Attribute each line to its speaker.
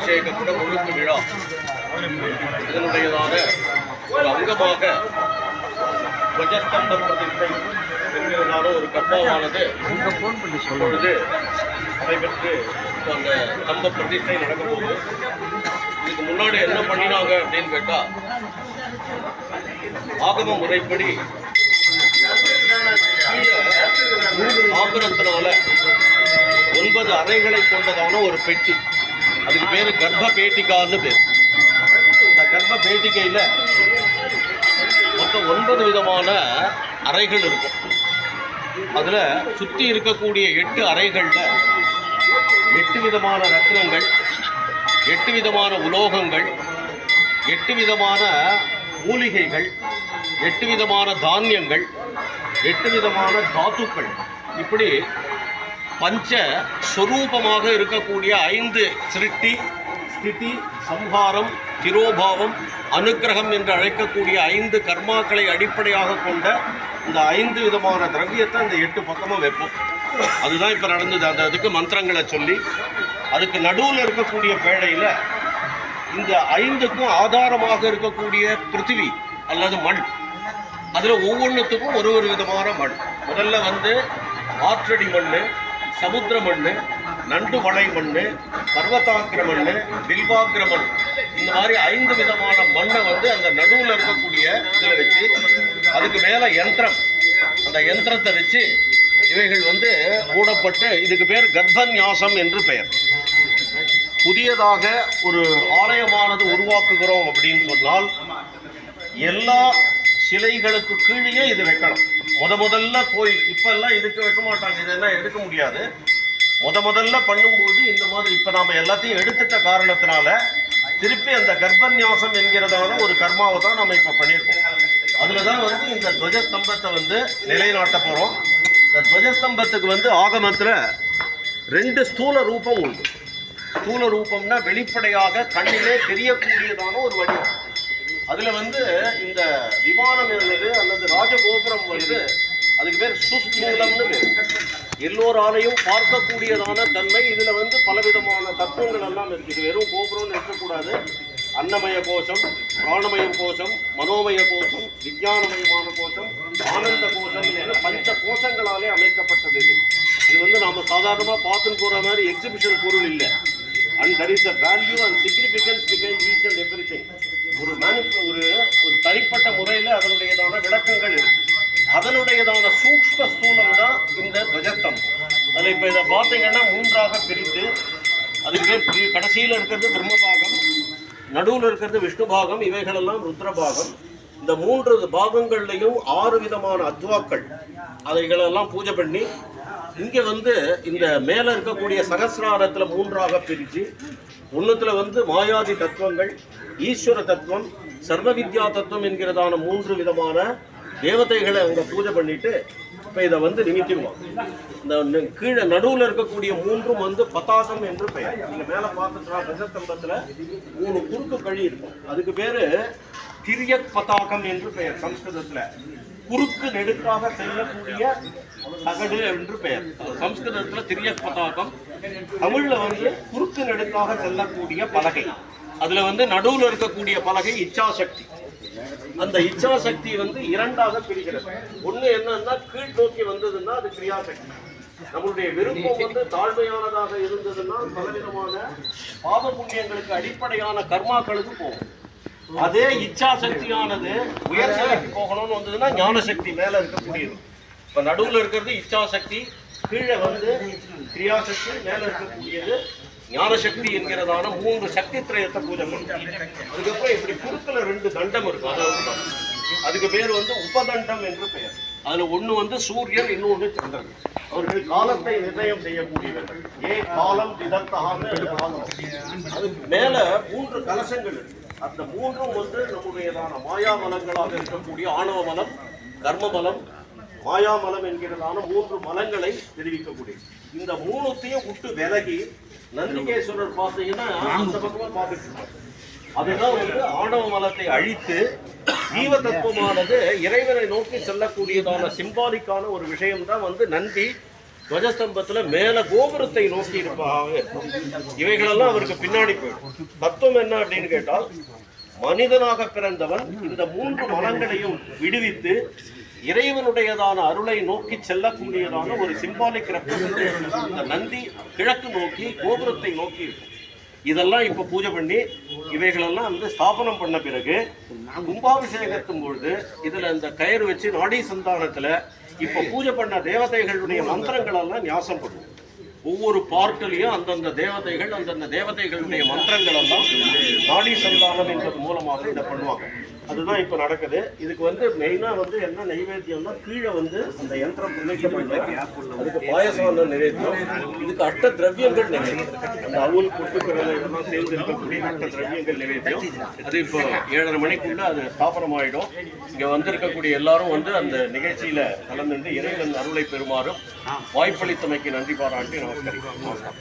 Speaker 1: அபிஷேக குடமுழுக்கு விழா இதனுடையதான ஒரு அங்கமாக துவஜஸ்தம்ப பிரதிஷ்டை என்கிறதான ஒரு கர்மாவானது இப்பொழுது நடைபெற்று அந்த ஸ்தம்ப பிரதிஷ்டை நடக்கும் போது இதுக்கு முன்னாடி என்ன பண்ணினாங்க அப்படின்னு கேட்டா, ஆகம முறைப்படி ஆபரத்தினால 9 அறைகளை கொண்டதான ஒரு பெட்டி, அதுக்கு பேரு கர்ப்ப பேட்டிகான்னு பேர். இந்த கர்ப்ப பேட்டிகையில மொத்தம் 9 விதமான அறைகள் இருக்கும். அதுல சுத்தி இருக்கக்கூடிய 8 அறைகள்ல 8 விதமான ரத்னங்கள், 8 விதமான உலோகங்கள், 8 விதமான மூலிகைகள், 8 விதமான தானியங்கள், 8 விதமான தாத்துக்கள், இப்படி பஞ்ச ஸ்வரூபமாக இருக்கக்கூடிய 5 சிருஷ்டி, ஸ்திதி, சம்ஹாரம், திரோபாவம், அனுக்கிரகம் என்று அழைக்கக்கூடிய 5 கர்மாக்களை அடிப்படையாக கொண்ட இந்த 5 விதமான திரவியத்தை அந்த 8 பக்கமும் வைப்போம். அதுதான் இப்போ நடந்தது. அந்த அதுக்கு மந்திரங்களை சொல்லி அதுக்கு நடுவில் இருக்கக்கூடிய பேழையில் இந்த 5க்கும் ஆதாரமாக இருக்கக்கூடிய பிருத்திவி அல்லது மண், அதில் ஒவ்வொன்றுத்துக்கும் ஒரு விதமான மண். முதல்ல ஆற்றடி மண், சமுத்திர மண், நண்டு வளை மண், பர்வதாக்கிர மண், பில்வாக்கிர மண், இந்த மாதிரி 5 விதமான மண்ணை அந்த நடுவில் இருக்கக்கூடிய இதில் வச்சு அதுக்கு மேலே யந்திரம், அந்த யந்திரத்தை வச்சு இவைகள் மூடப்பட்டு இதுக்கு பேர் கர்ப்பநியாசம் என்று பெயர். புதியதாக ஒரு ஆலயமானது உருவாக்குகிறோம் அப்படின்னு சொன்னால் எல்லா சிலைகளுக்கு கீழே இது வைக்கணும். முதல்ல கோயில், இப்பெல்லாம் இதுக்கு வைக்க மாட்டாங்க, இதெல்லாம் எடுக்க முடியாது. முதல்ல பண்ணும்போது இந்த மாதிரி இப்போ நாம் எல்லாத்தையும் எடுத்துட்ட காரணத்தினால திருப்பி அந்த கர்ப்பநியாசம் என்கிறதான ஒரு கர்மாவை தான் நம்ம இப்போ பண்ணியிருக்கோம். அதில் தான் இந்த துவஜஸ்தம்பத்தை நிலைநாட்ட போகிறோம். இந்த துவஜஸ்தம்பத்துக்கு ஆகமத்தில் 2 ஸ்தூல ரூபம் உண்டு. ஸ்தூல ரூபம்னா வெளிப்படையாக கண்ணிலே தெரியக்கூடியதான ஒரு வடிவம். அதில் இந்த விமானம் இருந்தது அல்லது ராஜகோபுரம் அதுக்கு பேர் சுஸ்தூலம்னு பேர். எல்லோராலையும் பார்க்கக்கூடியதான தன்மை இதில் பலவிதமான தத்துவங்கள் எல்லாம் இருக்குது. இது வெறும் கோபுரம்னு இருக்கக்கூடாது. அன்னமய கோஷம், பிராணமய கோஷம், மனோமய கோஷம், விஞ்ஞானமயமான கோஷம், ஆனந்த கோஷம் என 5 கோஷங்களாலே அமைக்கப்பட்டது. இது நாம் சாதாரணமாக பார்த்துன்னு போகிற மாதிரி எக்ஸிபிஷன் பொருள் இல்லை. And there is a value and significance behind each and everything. ஒரு தனிப்பட்ட முறையில் அதனுடையதான விளக்கங்கள் இருக்கு. அதனுடையதான சூக்ஷ்ம ஸ்தூலம் தான் இந்த துவஜஸ்தம்பம். அதில் இப்போ இதை பார்த்தீங்கன்னா 3ஆக பிரித்து அதுக்கு பேர் கடைசியில் இருக்கிறது பிரம்மபாகம், நடுவில் இருக்கிறது விஷ்ணு பாகம், இவைகளெல்லாம் ருத்ரபாகம். இந்த 3 பாகங்கள்லையும் 6 விதமான அத்வாக்கள் அதைகளெல்லாம் பூஜை பண்ணி இங்கே இந்த மேலே இருக்கக்கூடிய சகசிராரத்தில் 3ஆக பிரித்து ஒன்றுத்தில் மாயாதி தத்துவங்கள், ஈஸ்வர தத்துவம், சர்வ வித்யா தத்துவம் என்கிறதான 3 விதமான தேவதைகளை அவங்க பூஜை பண்ணிட்டு இப்போ இதை நிமித்திடுவாங்க. இந்த கீழே நடுவில் இருக்கக்கூடிய 3ம் பதாகம் என்று பெயர். நீங்கள் மேலே பார்த்துட்டா துவஜஸ்தம்பத்தில் 3 குறுக்கு கழி இருக்கும். அதுக்கு பேர் திரியக் பதாகம் என்று பெயர். சம்ஸ்கிருதத்தில் குறுக்கு நெடுக்காக செல்லக்கூடிய தகடு என்று பெயர். சம்ஸ்கிருதத்தில் திரியக் பதாகம், தமிழில் குறுக்கு நெடுக்காக செல்லக்கூடிய பலகை. அதில் நடுவில் இருக்கக்கூடிய பலகை இச்சாசக்தி. அந்த இச்சாசக்தி 2ஆக பிரிக்கிறது. ஒன்று என்னன்னா கீழ் நோக்கி வந்ததுன்னா அது கிரியாசக்தி. நம்மளுடைய விருப்பம் தாழ்மையானதாக இருந்ததுன்னா பலவிதமான பாவ புண்ணியங்களுக்கு அடிப்படையான கர்மாக்களுக்கு போகும். அதே இச்சாசக்தியானது உயர்நிலைக்கு போகணும்னு வந்ததுன்னா ஞானசக்தி மேலே இருக்கக்கூடியது. இப்போ நடுவில் இருக்கிறது இச்சாசக்தி, கீழே கிரியாசக்தி, மேலே இருக்கக்கூடியது ஞானசக்தி என்கிறதான 3 சக்தி திரயத்தை பூஜை பண்ணும். அதுக்கப்புறம் இப்படி குறுக்கில் 2 தண்டம் இருக்கும். அதாவது அதுக்கு பேர் உபதண்டம் என்று பெயர். அதில் ஒன்று சூரியன், இன்னொன்று சந்திரன். அவர்கள் காலத்தை நிர்ணயம் செய்யக்கூடியவர்கள். காலம் திதர்த்தகான்னு அது மேலே 3 கலசங்கள் இருக்கு. அந்த 3ம் நம்முடையதான மாயாமலங்களாக இருக்கக்கூடிய ஆணவ மலம், கர்ம மலம், மாயாமலம் என்கிறதான 3 மலங்களை தெரிவிக்கக்கூடிய இந்த 3த்தையும் விட்டு விலகி நந்திகேஸ்வரர் பார்த்தீங்கன்னா அந்த பக்கமா பார்த்துட்டு அதுதான் ஆணவ மலத்தை அழித்து ஜீவ தத்துவமானது இறைவனை நோக்கி செல்லக்கூடியதான சிம்பாலிக்கான ஒரு விஷயம் தான் நந்தி துவஜஸ்தம்பத்துல மேல கோபுரத்தை நோக்கி இருப்பாக இருக்கும். இவைகளெல்லாம் அவருக்கு பின்னாடி போயிடும். தத்துவம் என்ன அப்படின்னு கேட்டால், மனிதனாக பிறந்தவன் இந்த 3 மனங்களையும் விடுவித்து இறைவனுடையதான அருளை நோக்கி செல்லக்கூடியதான ஒரு சிம்பாலிக் ரெப்ரசன்டேஷன் தான் இந்த நந்தி கிழக்கு நோக்கி கோபுரத்தை நோக்கி இருக்கும். இதெல்லாம் இப்ப பூஜை பண்ணி இவைகளெல்லாம் வந்து ஸ்தாபனம் பண்ண பிறகு கும்பாபிஷேகத்தும் பொழுது இதுல இந்த கயிறு வச்சு நாடி சந்தானத்துல இப்ப பூஜை பண்ண தேவதைகளுடைய மந்திரங்கள் எல்லாம் ஞாசம் பண்ணுவோம். ஒவ்வொரு பார்ட்டிலையும் அந்தந்த தேவதைகளுடைய மந்திரங்கள் எல்லாம் நாடி சந்தானம் என்பது மூலமாக இதை பண்ணுவாங்க. அதுதான் இப்ப நடக்குது. இதுக்கு வந்து மெயினா வந்து என்ன நைவேத்தியம்னா, கீழே வந்து அந்த யந்திரம் பிணைக்கப்பட்டு அதுக்கு பாயசம் நைவேத்தியம், இதுக்கு அட்ட திரவியங்கள் நைவேத்தியம், அந்த அவுல் புட்டுக்கடலை இதெல்லாம் சேர்ந்து இருக்கக்கூடிய அட்ட திரவியங்கள் நைவேத்தியம். அது இப்போ 7:30 மணிக்குள்ள அது ஸ்தாபனம் ஆயிடும். இங்க வந்திருக்கக்கூடிய எல்லாரும் வந்து அந்த நிகழ்ச்சியில கலந்துட்டு இறைவன் அருளை பெறுமாறும் வாய்ப்பளித்தமைக்கு நன்றி பாராட்டி நமஸ்காரம்.